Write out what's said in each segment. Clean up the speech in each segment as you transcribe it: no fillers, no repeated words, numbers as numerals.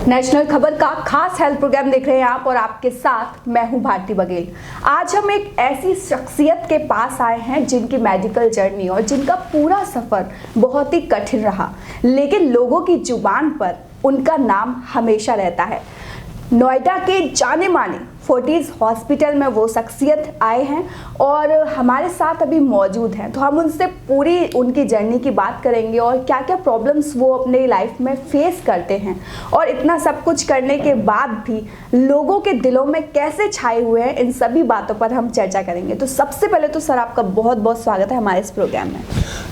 National खबर का खास हेल्थ प्रोग्राम देख रहे हैं आप और आपके साथ मैं हूं भारती बघेल। आज हम एक ऐसी शख्सियत के पास आए हैं जिनकी मेडिकल जर्नी और जिनका पूरा सफर बहुत ही कठिन रहा, लेकिन लोगों की जुबान पर उनका नाम हमेशा रहता है। नोएडा के जाने माने फोर्टिस हॉस्पिटल में वो शख्सियत आए हैं और हमारे साथ अभी मौजूद हैं, तो हम उनसे पूरी उनकी जर्नी की बात करेंगे और क्या क्या प्रॉब्लम्स वो अपने लाइफ में फेस करते हैं और इतना सब कुछ करने के बाद भी लोगों के दिलों में कैसे छाए हुए हैं, इन सभी बातों पर हम चर्चा करेंगे। तो सबसे पहले तो सर आपका बहुत बहुत स्वागत है हमारे इस प्रोग्राम में।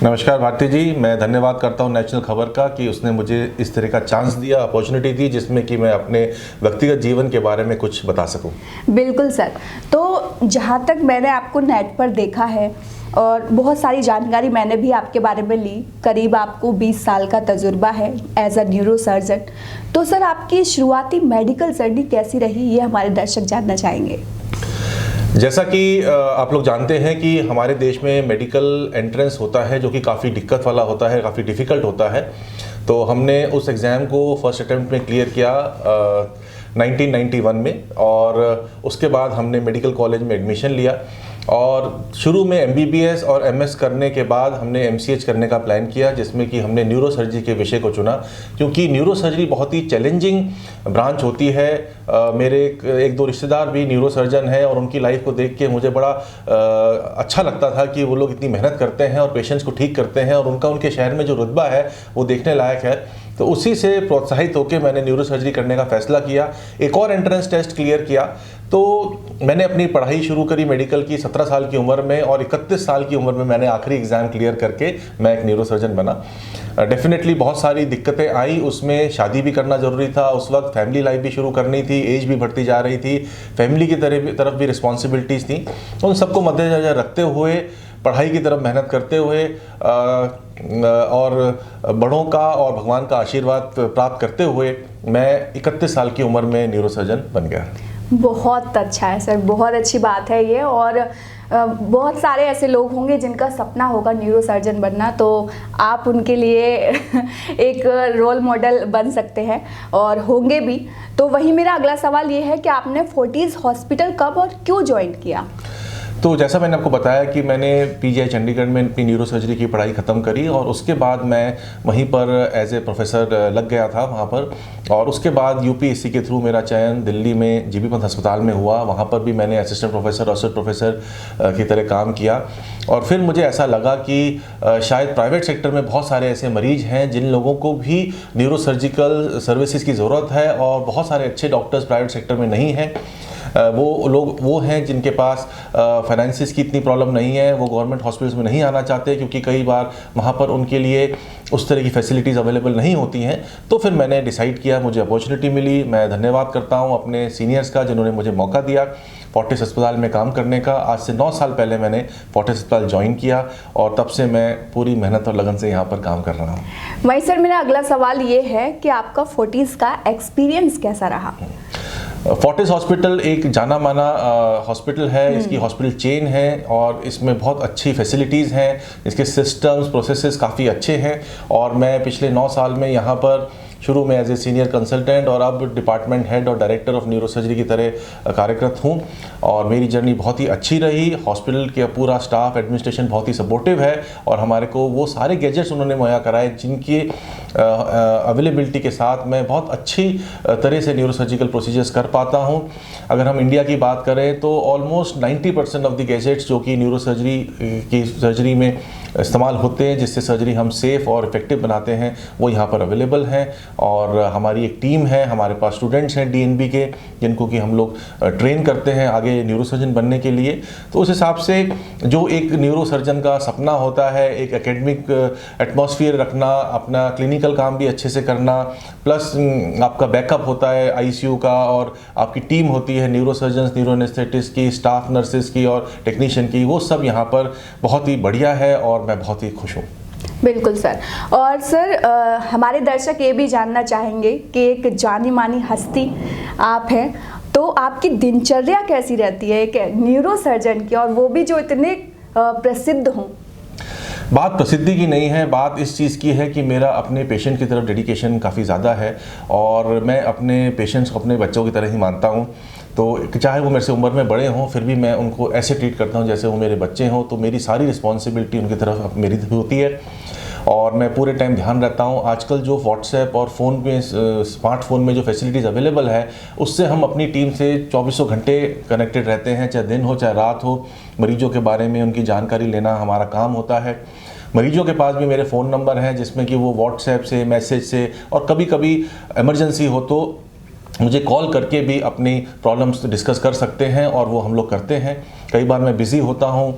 नमस्कार भारती जी, मैं धन्यवाद करता हूं नेशनल खबर का कि उसने मुझे इस तरह का चांस दिया, अपॉर्चुनिटी दी, जिसमें कि मैं अपने व्यक्तिगत जीवन के बारे में कुछ बता सकूं। बिल्कुल सर, तो जहाँ तक मैंने आपको नेट पर देखा है और बहुत सारी जानकारी मैंने भी आपके बारे में ली, करीब आपको 20 साल का तजुर्बा है एज अ न्यूरो सर्जन। तो सर आपकी शुरुआती मेडिकल जर्नी कैसी रही, ये हमारे दर्शक जानना चाहेंगे। जैसा कि आप लोग जानते हैं कि हमारे देश में मेडिकल एंट्रेंस होता है जो कि काफ़ी दिक्कत वाला होता है, काफ़ी डिफ़िकल्ट होता है। तो हमने उस एग्ज़ाम को फर्स्ट अटेम्प्ट में क्लियर किया 1991 में, और उसके बाद हमने मेडिकल कॉलेज में एडमिशन लिया और शुरू में MBBS और MS करने के बाद हमने MCH करने का प्लान किया, जिसमें कि हमने न्यूरो सर्जरी के विषय को चुना, क्योंकि न्यूरो सर्जरी बहुत ही चैलेंजिंग ब्रांच होती है। मेरे एक दो रिश्तेदार भी न्यूरो सर्जन हैं और उनकी लाइफ को देख के मुझे बड़ा अच्छा लगता था कि वो लोग इतनी मेहनत करते हैं और पेशेंट्स को ठीक करते हैं और उनका उनके शहर में जो रुतबा है वो देखने लायक है। तो उसी से प्रोत्साहित होकर मैंने न्यूरो सर्जरी करने का फैसला किया। एक और एंट्रेंस टेस्ट क्लियर किया, तो मैंने अपनी पढ़ाई शुरू करी मेडिकल की 17 साल की उम्र में, और 31 साल की उम्र में मैंने आखिरी एग्ज़ाम क्लियर करके मैं एक न्यूरो सर्जन बना। डेफिनेटली बहुत सारी दिक्कतें आई, उसमें शादी भी करना ज़रूरी था, उस वक्त फैमिली लाइफ भी शुरू करनी थी, एज भी बढ़ती जा रही थी, फैमिली की तरफ भी रिस्पॉन्सिबिलिटीज़ थी। उन सबको मद्देनजर रखते हुए, पढ़ाई की तरफ मेहनत करते हुए और बड़ों का और भगवान का आशीर्वाद प्राप्त करते हुए मैं 31 साल की उम्र में न्यूरो सर्जन बन गया। बहुत अच्छा है सर, बहुत अच्छी बात है ये। और बहुत सारे ऐसे लोग होंगे जिनका सपना होगा न्यूरो सर्जन बनना, तो आप उनके लिए एक रोल मॉडल बन सकते हैं और होंगे भी। तो वही मेरा अगला सवाल ये है कि आपने फोर्टिस हॉस्पिटल कब और क्यों ज्वाइन किया? तो जैसा मैंने आपको बताया कि मैंने PGI चंडीगढ़ में अपनी न्यूरो सर्जरी की पढ़ाई ख़त्म करी और उसके बाद मैं वहीं पर एज ए प्रोफेसर लग गया था वहाँ पर। और उसके बाद UPSC के थ्रू मेरा चयन दिल्ली में GB पंत अस्पताल में हुआ। वहाँ पर भी मैंने असिस्टेंट प्रोफेसर और असिस्टेंट प्रोफेसर की तरह काम किया। और फिर मुझे ऐसा लगा कि शायद प्राइवेट सेक्टर में बहुत सारे ऐसे मरीज़ हैं जिन लोगों को भी न्यूरो सर्जिकल सर्विसेज की ज़रूरत है, और बहुत सारे अच्छे डॉक्टर्स प्राइवेट सेक्टर में नहीं हैं। वो लोग वो हैं जिनके पास फाइनेंसिस की इतनी प्रॉब्लम नहीं है, वो गवर्नमेंट हॉस्पिटल्स में नहीं आना चाहते क्योंकि कई बार वहाँ पर उनके लिए उस तरह की फैसिलिटीज़ अवेलेबल नहीं होती हैं। तो फिर मैंने डिसाइड किया, मुझे अपॉर्चुनिटी मिली। मैं धन्यवाद करता हूँ अपने सीनियर्स का जिन्होंने मुझे मौका दिया फोर्टिस अस्पताल में काम करने का। आज से 9 साल पहले मैंने फोर्टिस अस्पताल ज्वाइन किया और तब से मैं पूरी मेहनत और लगन से यहाँ पर काम कर रहा हूँ। वही सर, मेरा अगला सवाल ये है कि आपका फोर्टिस का एक्सपीरियंस कैसा रहा? फोर्टिस हॉस्पिटल एक जाना माना हॉस्पिटल है, इसकी हॉस्पिटल चेन है और इसमें बहुत अच्छी फैसिलिटीज़ हैं, इसके सिस्टम्स प्रोसेसेस काफ़ी अच्छे हैं। और मैं पिछले 9 साल में यहाँ पर शुरू में एज ए सीनियर कंसल्टेंट और अब डिपार्टमेंट हेड और डायरेक्टर ऑफ न्यूरो सर्जरी की तरह कार्यरत हूँ, और मेरी जर्नी बहुत ही अच्छी रही। हॉस्पिटल के पूरा स्टाफ एडमिनिस्ट्रेशन बहुत ही सपोर्टिव है और हमारे को वो सारे गैजेट्स उन्होंने मुहैया कराए जिनकी अवेलेबिलिटी के साथ मैं बहुत अच्छी तरह से न्यूरो सर्जिकल प्रोसीजर्स कर पाता हूँ। अगर हम इंडिया की बात करें तो ऑलमोस्ट 90% ऑफ द गैजेट्स जो कि न्यूरो सर्जरी में इस्तेमाल होते हैं, जिससे सर्जरी हम सेफ़ और इफ़ेक्टिव बनाते हैं, वो यहाँ पर अवेलेबल हैं। और हमारी एक टीम है, हमारे पास स्टूडेंट्स हैं DNB के, जिनको कि हम लोग ट्रेन करते हैं आगे न्यूरो सर्जन बनने के लिए। तो उस हिसाब से जो एक न्यूरो सर्जन का सपना होता है, एक एकेडमिक एटमॉस्फेयर रखना, अपना क्लिनिकल काम भी अच्छे से करना, प्लस आपका बैकअप होता है ICU का, और आपकी टीम होती है न्यूरो सर्जन्स, न्यूरो एनेस्थेटिस्ट की, स्टाफ नर्सेज की और टेक्नीशियन की, वो सब यहाँ पर बहुत ही बढ़िया है और मैं बहुत ही खुश हूँ। बिल्कुल सर। और सर हमारे दर्शक ये भी जानना चाहेंगे कि एक जानी मानी हस्ती आप हैं, तो आपकी दिनचर्या कैसी रहती है एक न्यूरो सर्जन की, और वो भी जो इतने प्रसिद्ध हों? बात प्रसिद्धि की नहीं है, बात इस चीज़ की है कि मेरा अपने पेशेंट की तरफ डेडिकेशन काफ़ी ज़्यादा है और मैं अपने पेशेंट्स को अपने बच्चों की तरह ही मानता हूँ। तो चाहे वो मेरे से उम्र में बड़े हों, फिर भी मैं उनको ऐसे ट्रीट करता हूँ जैसे वो मेरे बच्चे हों। तो मेरी सारी रिस्पॉन्सिबिलिटी उनकी तरफ मेरी होती है और मैं पूरे टाइम ध्यान रहता हूँ। आजकल जो व्हाट्सएप और फ़ोन पे स्मार्टफोन में जो फैसिलिटीज़ अवेलेबल है, उससे हम अपनी टीम से 24 घंटे कनेक्टेड रहते हैं, चाहे दिन हो चाहे रात हो। मरीजों के बारे में उनकी जानकारी लेना हमारा काम होता है। मरीजों के पास भी मेरे फ़ोन नंबर हैं जिसमें कि वो व्हाट्सएप से, मैसेज से और कभी कभी इमरजेंसी हो तो मुझे कॉल करके भी अपनी प्रॉब्लम्स डिस्कस कर सकते हैं और वो हम लोग करते हैं। कई बार मैं बिज़ी होता हूँ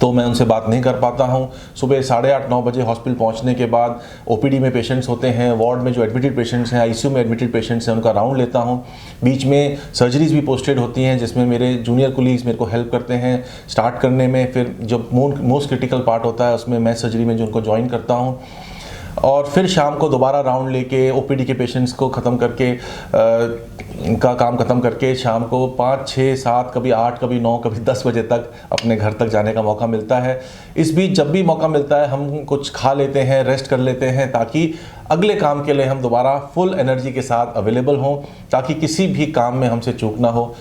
तो मैं उनसे बात नहीं कर पाता हूँ। सुबह 8:30-9 बजे हॉस्पिटल पहुँचने के बाद ओपीडी में पेशेंट्स होते हैं, वार्ड में जो एडमिटेड पेशेंट्स हैं, आईसीयू में एडमिटेड पेशेंट्स हैं, उनका राउंड लेता हूँ। बीच में सर्जरीज भी पोस्टेड होती हैं जिसमें मेरे जूनियर कोलीग्स मेरे को हेल्प करते हैं स्टार्ट करने में। फिर जब मोस्ट क्रिटिकल पार्ट होता है उसमें मैं सर्जरी में जो उनको ज्वाइन करता हूँ और फिर शाम को दोबारा राउंड लेके ओपीडी के पेशेंट्स को ख़त्म करके का काम ख़त्म करके शाम को 5, 6, 7, कभी 8, कभी 9, कभी 10 बजे तक अपने घर तक जाने का मौका मिलता है। इस बीच जब भी मौका मिलता है हम कुछ खा लेते हैं, रेस्ट कर लेते हैं ताकि अगले काम के लिए हम दोबारा फुल एनर्जी के साथ अवेलेबल हों, ताकि किसी भी काम में हमसे चूक ना हो।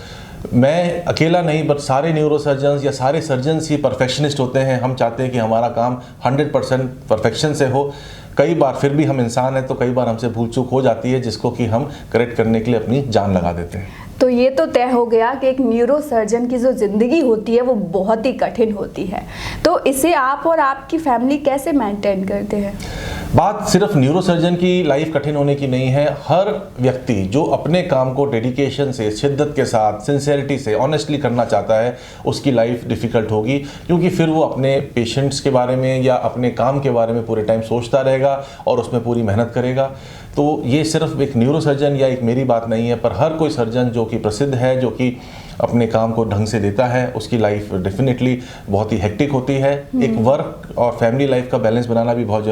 मैं अकेला नहीं बट सारे न्यूरोसर्जन्स या सारे सर्जन्स ही परफेक्शनिस्ट होते हैं। हम चाहते हैं कि हमारा काम 100% परफेक्शन से हो। कई बार फिर भी हम इंसान हैं तो कई बार हमसे भूल चूक हो जाती है जिसको कि हम करेक्ट करने के लिए अपनी जान लगा देते हैं। तो ये तो तय हो गया कि एक न्यूरोसर्जन की जो ज़िंदगी होती है वो बहुत ही कठिन होती है। तो इसे आप और आपकी फैमिली कैसे मेंटेन करते हैं? बात सिर्फ न्यूरोसर्जन की लाइफ कठिन होने की नहीं है। हर व्यक्ति जो अपने काम को डेडिकेशन से, शिद्दत के साथ, सिंसेरिटी से, ऑनेस्टली करना चाहता है उसकी लाइफ डिफ़िकल्ट होगी, क्योंकि फिर वो अपने पेशेंट्स के बारे में या अपने काम के बारे में पूरे टाइम सोचता रहेगा और उसमें पूरी मेहनत करेगा। तो ये सिर्फ एक न्यूरोसर्जन या एक मेरी बात नहीं है, पर हर कोई सर्जन जो कि प्रसिद्ध है, जो कि अपने काम को ढंग से देता है, उसकी लाइफ डेफिनेटली बहुत ही हेक्टिक होती है। एक वर्क और फैमिली लाइफ का बैलेंस बनाना भी बहुत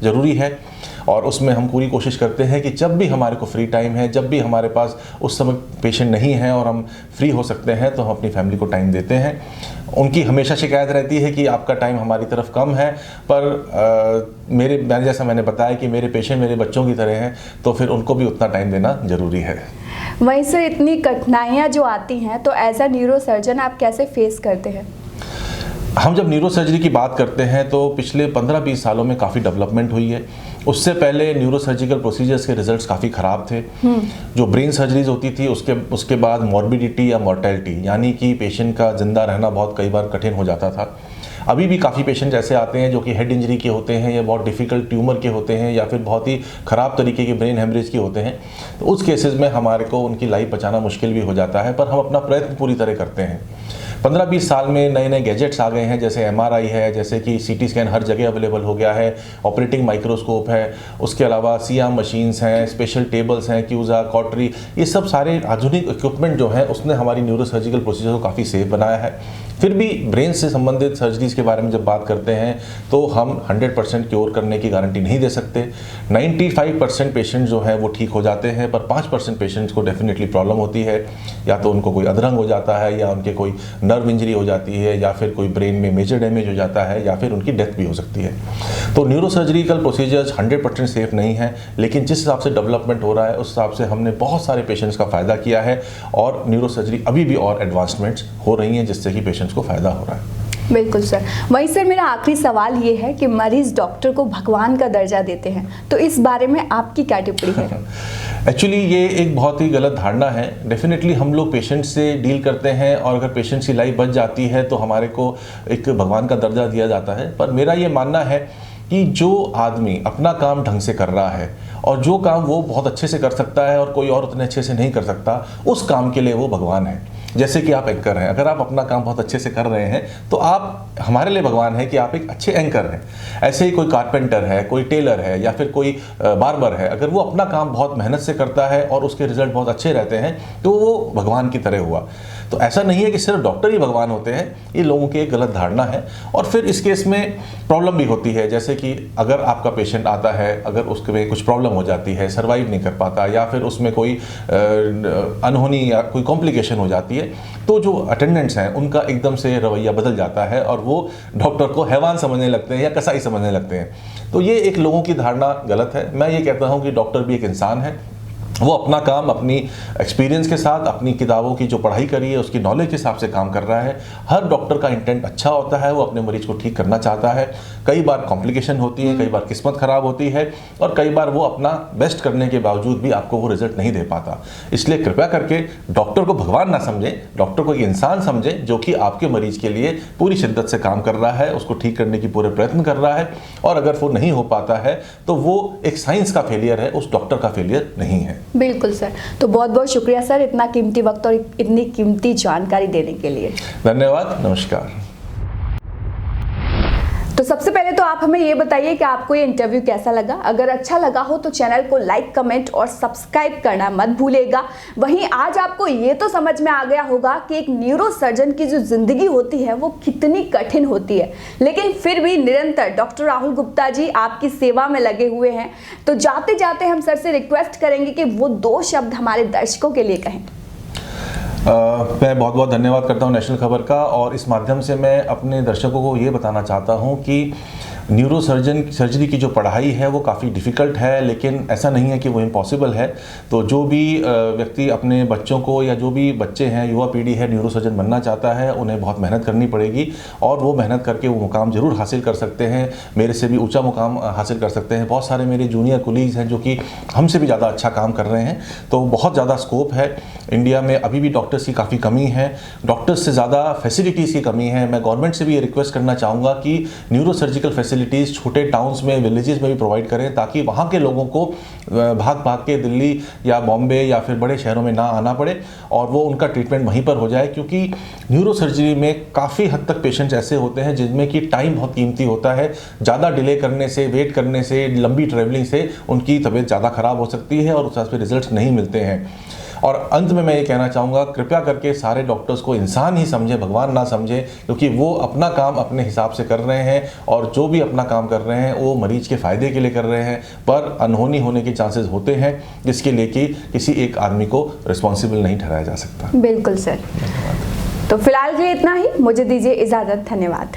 ज़रूरी है और उसमें हम पूरी कोशिश करते हैं कि जब भी हमारे को फ्री टाइम है, जब भी हमारे पास उस समय पेशेंट नहीं है और हम फ्री हो सकते हैं तो हम अपनी फैमिली को टाइम देते हैं। उनकी हमेशा शिकायत रहती है कि आपका टाइम हमारी तरफ कम है, पर मैंने जैसा मैंने बताया कि मेरे पेशेंट मेरे बच्चों की तरह हैं, तो फिर उनको भी उतना टाइम देना ज़रूरी है। वहीं से इतनी कठिनाइयाँ जो आती हैं तो एज अ न्यूरोसर्जन आप कैसे फेस करते हैं? हम जब न्यूरोसर्जरी की बात करते हैं तो पिछले 15-20 सालों में काफ़ी डेवलपमेंट हुई है। उससे पहले न्यूरोसर्जिकल प्रोसीजर्स के रिजल्ट्स काफ़ी ख़राब थे। जो ब्रेन सर्जरीज होती थी उसके बाद मॉर्बिडिटी या मॉर्टेलिटी, यानी कि पेशेंट का जिंदा रहना बहुत कई बार कठिन हो जाता था। अभी भी काफ़ी पेशेंट ऐसे आते हैं जो कि हेड इंजरी के होते हैं या बहुत डिफ़िकल्ट ट्यूमर के होते हैं या फिर बहुत ही ख़राब तरीके के ब्रेन हेमरेज के होते हैं। तो उस केसेस में हमारे को उनकी लाइफ बचाना मुश्किल भी हो जाता है, पर हम अपना प्रयत्न पूरी तरह करते हैं। 15-20 साल में नए नए गैजेट्स आ गए हैं, जैसे MRI है, जैसे कि CT स्कैन हर जगह अवेलेबल हो गया है, ऑपरेटिंग माइक्रोस्कोप है, उसके अलावा सियाम मशीन्स हैं, स्पेशल टेबल्स हैं, क्यूज़ा, कॉटरी, ये सब सारे आधुनिक इक्विपमेंट जो हैं उसने हमारी न्यूरोसर्जिकल प्रोसीजर को काफ़ी सेफ बनाया है। फिर भी ब्रेन से संबंधित सर्जरीज के बारे में जब बात करते हैं तो हम 100% क्योर करने की गारंटी नहीं दे सकते। 95% पेशेंट जो हैं वो ठीक हो जाते हैं, पर 5% पेशेंट्स को डेफिनेटली प्रॉब्लम होती है। या तो उनको कोई अधरंग हो जाता है, या उनके कोई नर्व इंजरी हो जाती है, या फिर कोई ब्रेन में मेजर डैमेज हो जाता है, या फिर उनकी डेथ भी हो सकती है। तो न्यूरोसर्जिकल प्रोसीजर्स 100% सेफ नहीं है, लेकिन जिस हिसाब से डेवलपमेंट हो रहा है उस हिसाब से हमने बहुत सारे पेशेंट्स का फ़ायदा किया है और न्यूरोसर्जरी अभी भी और एडवांसमेंट्स हो रही हैं जिससे कि पेशेंट्स को फ़ायदा हो रहा है। बिल्कुल सर। वहीं सर मेरा आखिरी सवाल ये है कि मरीज डॉक्टर को भगवान का दर्जा देते हैं, तो इस बारे में आपकी क्या टिप्पणी है? एक्चुअली ये एक बहुत ही गलत धारणा है। डेफिनेटली हम लोग पेशेंट से डील करते हैं और अगर पेशेंट की लाइफ बच जाती है तो हमारे को एक भगवान का दर्जा दिया जाता है। पर मेरा ये मानना है कि जो आदमी अपना काम ढंग से कर रहा है और जो काम वो बहुत अच्छे से कर सकता है और कोई और उतने अच्छे से नहीं कर सकता, उस काम के लिए वो भगवान है। जैसे कि आप एंकर हैं, अगर आप अपना काम बहुत अच्छे से कर रहे हैं तो आप हमारे लिए भगवान है कि आप एक अच्छे एंकर हैं। ऐसे ही कोई कारपेंटर है, कोई टेलर है या फिर कोई बार्बर है, अगर वो अपना काम बहुत मेहनत से करता है और उसके रिजल्ट बहुत अच्छे रहते हैं तो वो भगवान की तरह हुआ। तो ऐसा नहीं है कि सिर्फ डॉक्टर ही भगवान होते हैं, ये लोगों की एक गलत धारणा है। और फिर इस केस में प्रॉब्लम भी होती है, जैसे कि अगर आपका पेशेंट आता है, अगर उसके में कुछ प्रॉब्लम हो जाती है, सर्वाइव नहीं कर पाता, या फिर उसमें कोई अनहोनी या कोई कॉम्प्लिकेशन हो जाती है, तो जो अटेंडेंट्स हैं उनका एकदम से रवैया बदल जाता है और वो डॉक्टर को हैवान समझने लगते हैं या कसाई समझने लगते हैं। तो ये एक लोगों की धारणा गलत है। मैं ये कहता हूँ कि डॉक्टर भी एक इंसान है, वो अपना काम अपनी एक्सपीरियंस के साथ, अपनी किताबों की जो पढ़ाई करी है उसकी नॉलेज के हिसाब से काम कर रहा है। हर डॉक्टर का इंटेंट अच्छा होता है, वो अपने मरीज को ठीक करना चाहता है। कई बार कॉम्प्लिकेशन होती है, कई बार किस्मत खराब होती है, और कई बार वो अपना बेस्ट करने के बावजूद भी आपको वो रिजल्ट नहीं दे पाता। इसलिए कृपया करके डॉक्टर को भगवान ना समझें, डॉक्टर को एक इंसान समझें जो कि आपके मरीज के लिए पूरी शिद्दत से काम कर रहा है, उसको ठीक करने की पूरे प्रयत्न कर रहा है। और अगर वो नहीं हो पाता है तो वो एक साइंस का फेलियर है, उस डॉक्टर का फेलियर नहीं है। बिल्कुल सर, तो बहुत बहुत शुक्रिया सर इतना कीमती वक्त और इतनी कीमती जानकारी देने के लिए। धन्यवाद, नमस्कार। तो सबसे पहले तो आप हमें ये बताइए कि आपको ये इंटरव्यू कैसा लगा। अगर अच्छा लगा हो तो चैनल को लाइक, कमेंट और सब्सक्राइब करना मत भूलिएगा। वहीं आज आपको ये तो समझ में आ गया होगा कि एक न्यूरो सर्जन की जो जिंदगी होती है वो कितनी कठिन होती है, लेकिन फिर भी निरंतर डॉक्टर राहुल गुप्ता जी आपकी सेवा में लगे हुए हैं। तो जाते जाते हम सर से रिक्वेस्ट करेंगे कि वो 2 शब्द हमारे दर्शकों के लिए कहें। मैं बहुत बहुत धन्यवाद करता हूँ नेशनल खबर का, और इस माध्यम से मैं अपने दर्शकों को ये बताना चाहता हूँ कि न्यूरो सर्जरी की जो पढ़ाई है वो काफ़ी डिफ़िकल्ट है, लेकिन ऐसा नहीं है कि वो इम्पॉसिबल है। तो जो भी व्यक्ति अपने बच्चों को, या जो भी बच्चे हैं, युवा पीढ़ी है, न्यूरो सर्जन बनना चाहता है, उन्हें बहुत मेहनत करनी पड़ेगी, और वो मेहनत करके वो मुकाम ज़रूर हासिल कर सकते हैं, मेरे से भी ऊंचा मुकाम हासिल कर सकते हैं। बहुत सारे मेरे जूनियर कोलीग्स हैं जो कि हमसे भी ज़्यादा अच्छा काम कर रहे हैं। तो बहुत ज़्यादा स्कोप है। इंडिया में अभी भी डॉक्टर्स की काफ़ी कमी है, डॉक्टर्स से ज़्यादा फैसिलिटीज़ की कमी है। मैं गवर्नमेंट से भी ये रिक्वेस्ट करना चाहूँगा कि न्यूरो सर्जिकल फैसिलिटीज़ छोटे टाउन्स में, विलेजेस में भी प्रोवाइड करें, ताकि वहाँ के लोगों को भाग भाग के दिल्ली या बॉम्बे या फिर बड़े शहरों में ना आना पड़े, और वो उनका ट्रीटमेंट वहीं पर हो जाए। क्योंकि न्यूरो सर्जरी में काफ़ी हद तक पेशेंट्स ऐसे होते हैं जिनमें कि टाइम बहुत कीमती होता है। ज़्यादा डिले करने से, वेट करने से, लंबी ट्रैवलिंग से उनकी तबीयत ज़्यादा ख़राब हो सकती है और उस पर रिजल्ट नहीं मिलते हैं। और अंत में मैं ये कहना चाहूँगा, कृपया करके सारे डॉक्टर्स को इंसान ही समझे, भगवान ना समझे, क्योंकि वो अपना काम अपने हिसाब से कर रहे हैं, और जो भी अपना काम कर रहे हैं वो मरीज के फ़ायदे के लिए कर रहे हैं। पर अनहोनी होने के चांसेस होते हैं, जिसके लिए कि किसी एक आदमी को रिस्पॉन्सिबल नहीं ठहराया जा सकता। बिल्कुल सर, तो फिलहाल के लिए इतना ही, मुझे दीजिए इजाज़त। धन्यवाद।